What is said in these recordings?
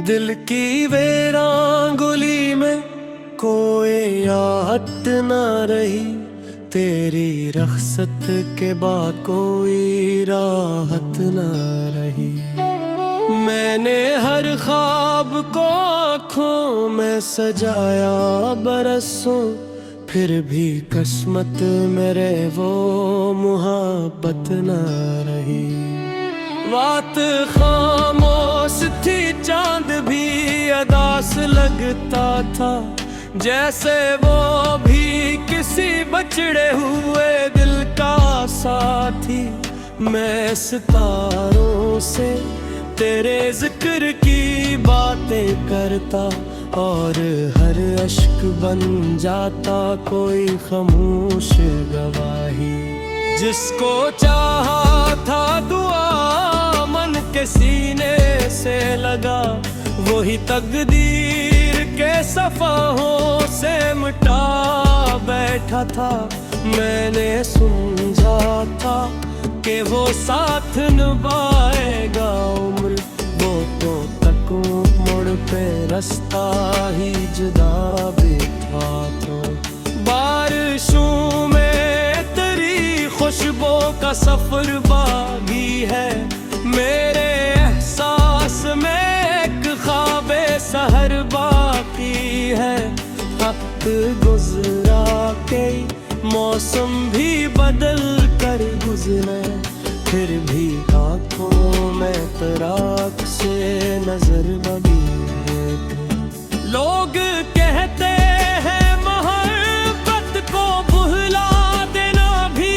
दिल की वीरांगुली में कोई आहट न रही, तेरी रख्सत के बाद कोई राहत न रही। मैंने हर ख्वाब को आँखों में सजाया बरसों, फिर भी किस्मत मेरे वो मुहब्बत न रही। बात खामोश थी, चांद भी अदास लगता था, जैसे वो भी किसी बछड़े हुए दिल का साथी। मैं सितारों से तेरे जिक्र की बातें करता, और हर अश्क बन जाता कोई खामोश गवाही। जिसको चाहा था दुआ मन के सीने से लगा, वही तकदीर के सफ़हों से मिटा बैठा था। मैंने समझा था कि वो साथ निभाएगा उम्र, वो तो तक मुड़ पे रास्ता ही जुदा भी था। तो बारिशों में तेरी खुशबू का सफर बागी है, मेरे एहसास में एक ख्वाबे सहर बाकी है। वक्त गुजरा के मौसम भी बदल कर गुजरे, फिर भी आँखों में तराक से नजर बनी है। लोग कहते हैं मोहब्बत को भुला देना भी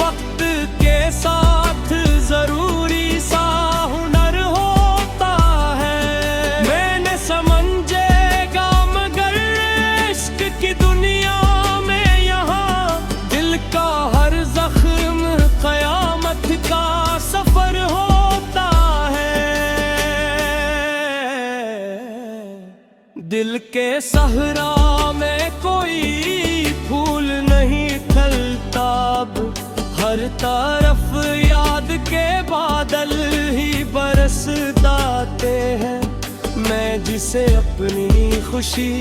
वक्त के साथ जरूरी सा हुनर होता है। मैंने समझेगा मगर इश्क की दुनिया में यहाँ दिल का हर जख्म कयामत का सफर होता है। दिल के सहरा में कोई फूल नहीं खिलता अब, हर तरफ याद के बादल ही बरसते हैं। मैं जिसे अपनी खुशी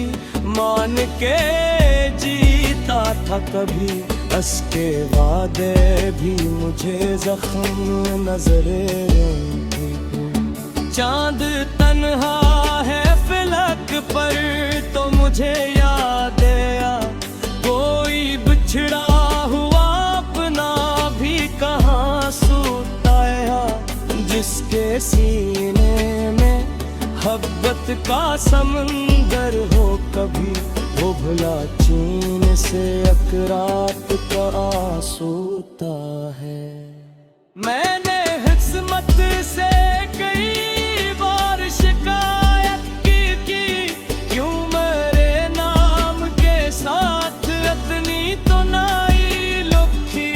मान के जीता था कभी, उसके वादे भी मुझे जख्म नजरे। चांद तन्हा है फलक पर तो मुझे याद आया, कोई बिछड़ा हुआ अपना भी कहाँ सुताया। जिसके सीने में मोहब्बत का समंदर हो कभी, वो भुला चीन से अकरात का आसूता है। मैंने किस्मत से कई बार शिकायत की क्यों मेरे नाम के साथ इतनी तो नहीं लुकी।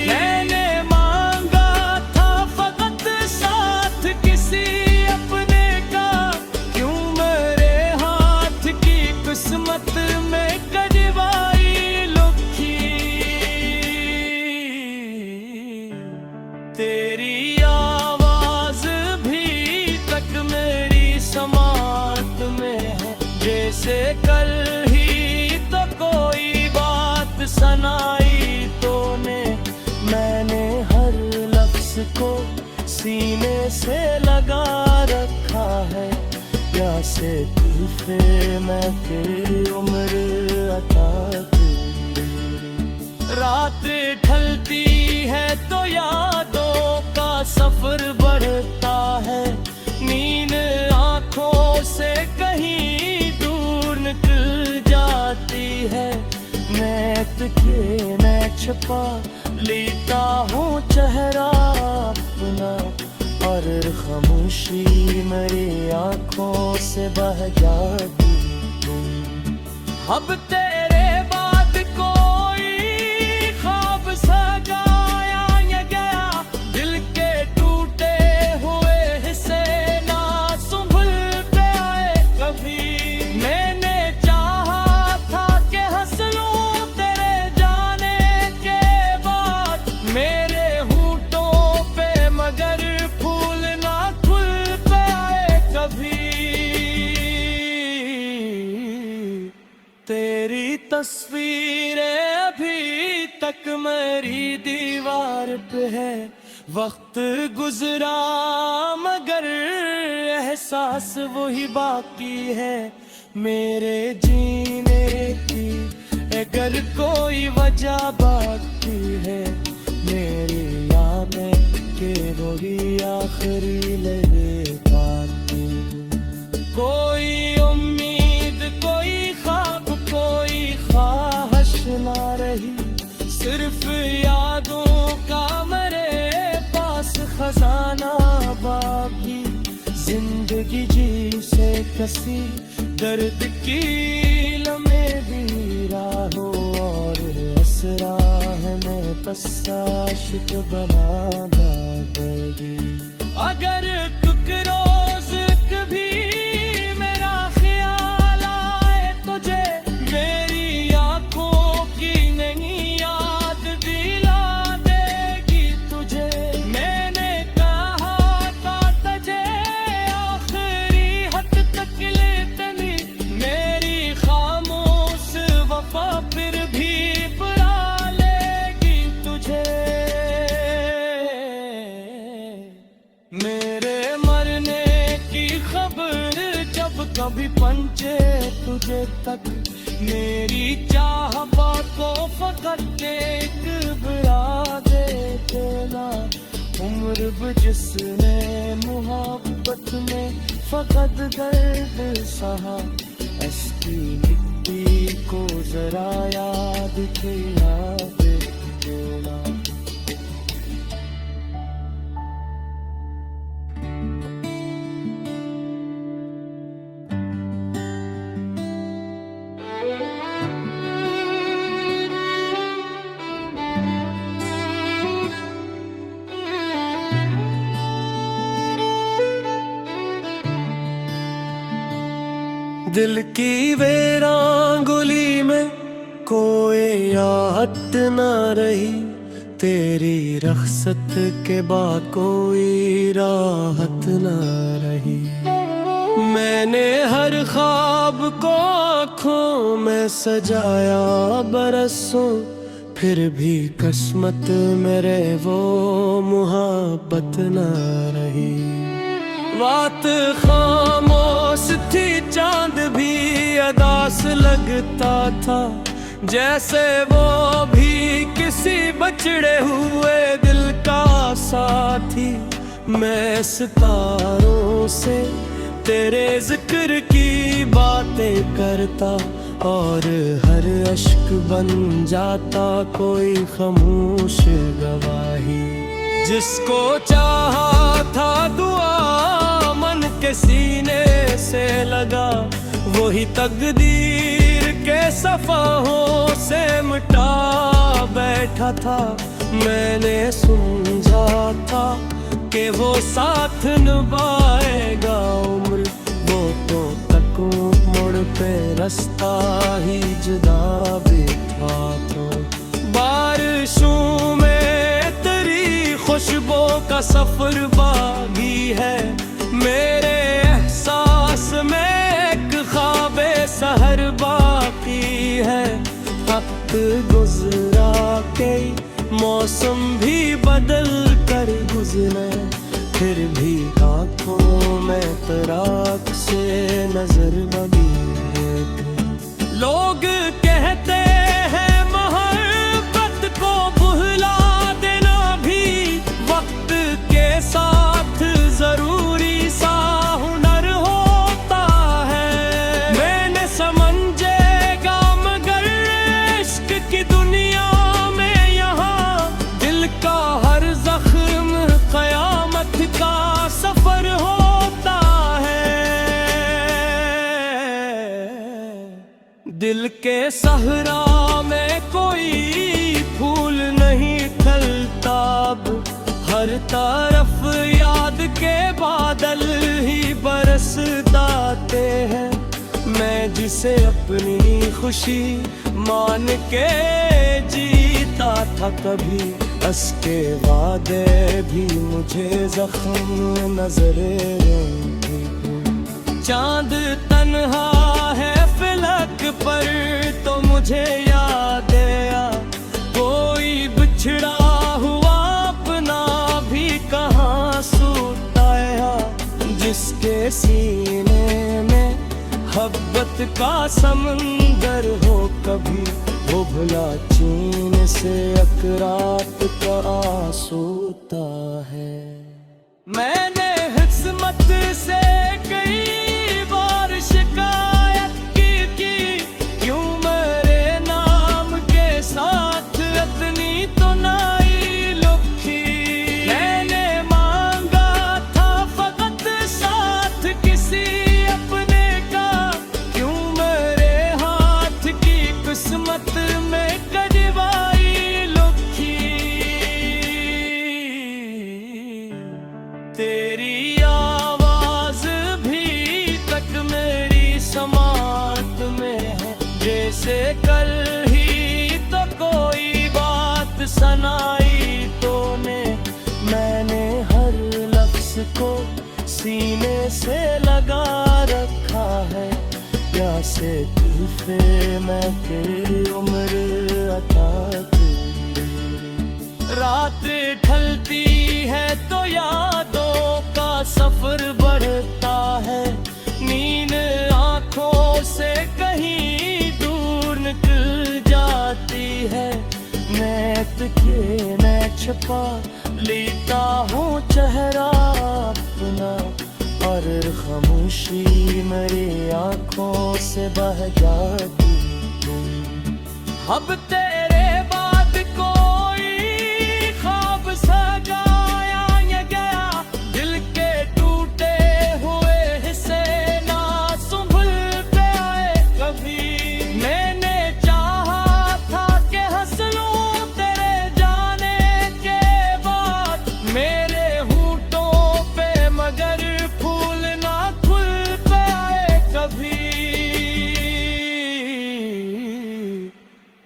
मैंने मांगा था फकत साथ किसी अपने का, क्यों मेरे हाथ की किस्मत में कजवाई लुकी। तेरी आवाज भी तक मेरी समात में है, जैसे कल ही तो कोई बात सुनाई तूने। मैंने हर लफ्ज को सीने से लगा रखा है, प्यासे तूफे मैं तेरी उम्र अता तेरी। रात ढलती है तो यादों का सफर बढ़ता है, नींद आँखों से कहीं दूर निकल जाती है। नेत के मैं छुपा लेता हूँ चेहरा अपना, और खामोशी मेरी आँखों से बह जाती है। अब तेरे बाद कोई ख्वाब सजाया या गया, दिल के टूटे हुए हिस्से ना संभलते आए कभी। मैंने चाहा था कि हंस लूं तेरे जाने के बाद, मेरे होठों पे मगर फूल ना खुल पे आए कभी। तस्वीरें अभी तक मेरी दीवार पे है। वक्त गुजरा मगर एहसास वही बाकी है मेरे जीने की। अगर कोई वजह बाकी है मेरी यादें के वही आखिरी लम्हे बाकी। कोई उम्मीद कोई ख्वाब कोई ख्वाहिश ना रही, सिर्फ यादों का मेरे पास खजाना बाकी। जिंदगी जी से कसी दर्द की लम्हे भी राहों और असरा है मैं बस आशिक बनाना देगी। अगर कुछ रोज कभी मेरा ख्याल आए तुझे, मेरी आंखों की नहीं याद दिला देगी तुझे। मैंने कहा था तुझे आखिरी हद तक लेतनी, मेरी खामोश वफा फिर भी बुला लेगी तुझे। मेरे मरने की खबर जब कभी पहुंचे तुझे तक, मेरी चाह को फकत एक बुरा दे देना। उम्र जिसने मोहब्बत में फकत दर्द सहा, अस्की मिट्टी को जरा याद खिला देना। दिल की वीरांगुली में कोई याद न रही, तेरी रख्सत के बाद कोई राहत न रही। मैंने हर ख्वाब को आँखों में सजाया बरसों, फिर भी किस्मत मेरे वो मुहब्बत न रही। बात खामोश थी चांद भी अदास लगता था, जैसे वो भी किसी बछड़े हुए दिल का साथी। मैं सितारों से तेरे जिक्र की बातें करता, और हर अश्क बन जाता कोई खामोश गवाही। जिसको चाहा था दुआ मन के सीने से लगा, वही तकदीर के सफ़ाहों से मिटा बैठा था। मैंने समझा था कि वो साथ निभाएगा उम्र, वो तो तक मोड़ पे रास्ता ही जुदा भी था। तो बारिशों में तेरी खुशबू का सफर बागी है, मेरे एहसास में एक ख्वाबे सहर बाकी है। वक्त गुजरा के मौसम भी बदल कर गुजरे, फिर भी आँखों में तराक से नजर लगी है। लोग कहते हैं मोहब्बत को भुला देना भी वक्त के साथ जरूरी सा हुनर होता है। मैंने समझेगा मगर इश्क की दुनिया में यहाँ दिल का हर जख्म कयामत का सफर होता है। दिल के सहरा में कोई फूल नहीं खिलता अब, हर तरफ याद के बादल ही बरसते हैं। मैं जिसे अपनी खुशी मान के जीता था कभी, उसके वादे भी मुझे जख्म नजर। चांद तन्हा है फिलहाल सड़क पर तो मुझे याद आया, कोई बिछड़ा हुआ अपना भी कहाँ सूत आया। जिसके सीने में मोहब्बत का समंदर हो, कभी वो भुला चीन से अकरात का आंसूता है। मैंने किस्मत से कई बार शिकायत की क्यों मेरे नाम के साथ इतनी तो नाई लुखी। मैंने मांगा था फकत साथ किसी अपने का, क्यों मेरे हाथ की किस्मत में कजवाई लुखी। तेरी आवाज भी तक मेरी समात में है, जैसे कल ही तो कोई बात सुनाई तूने। मैंने हर लफ्ज को सीने से लगा रखा है, प्यासे दिल पे मैं तेरी उम्र अता की। रात ढलती है तो यादों का सफर बढ़ता है, नींद आंखों से कहीं दूर निकल जाती है। नेत के मैं छुपा लेता हूँ चेहरा अपना, और खामोशी मेरी आंखों से बह जाती है। अब तेरे बाद कोई ख्वाब सजाया या गया, दिल के टूटे हुए हिस्से ना संभलते आए कभी। मैंने चाहा था कि हंस लूं तेरे जाने के बाद, मेरे होठों पे मगर फूल ना खुल पे आए कभी।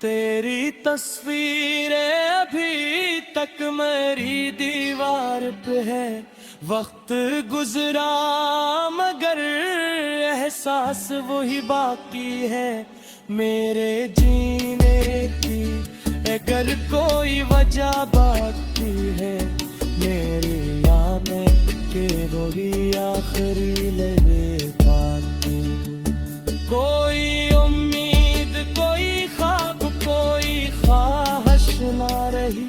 तेरी तस्वीरें अभी तक मेरी दीवार पे है, वक्त गुजरा मगर एहसास वही बाकी है। मेरे जीने की अगर कोई वजह बाकी है, मेरी यादें के वही आखिरी लम्हे बाकी। कोई उम्मीद कोई ख्वाब कोई ख्वाहिश ना रही,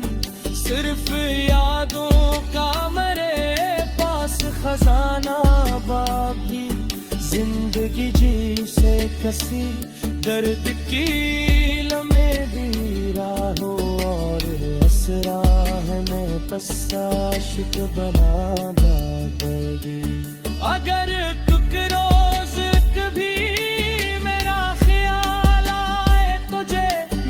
सिर्फ यादों का मेरे पास खजाना बाकी। जिंदगी जी से कसी दर्द की लम्हे भी राहों और असरा में बस आशिक बना देगी। अगर तुक रोज कभी मेरा ख्याल आए तुझे,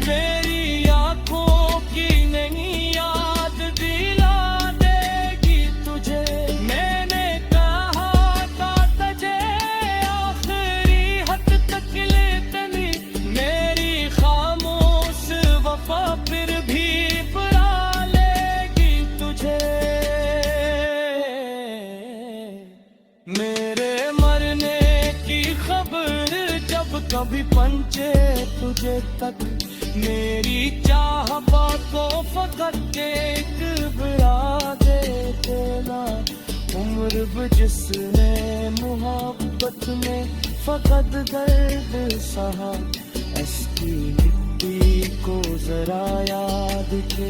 मेरी आंखों की नहीं याद दिला देगी तुझे। मैंने कहा था तुझे आखिरी हद तक लेतनी, मेरी खामोश वफा फिर भी बुला लेगी तुझे। मेरे मरने की खबर जब कभी पहुंचे तुझे तक, मेरी चाह को फकत एक बुरा दे देना। उम्र भी जिसने मोहब्बत में फकत दर्द सहा, इसकी मिट्टी को जरा याद के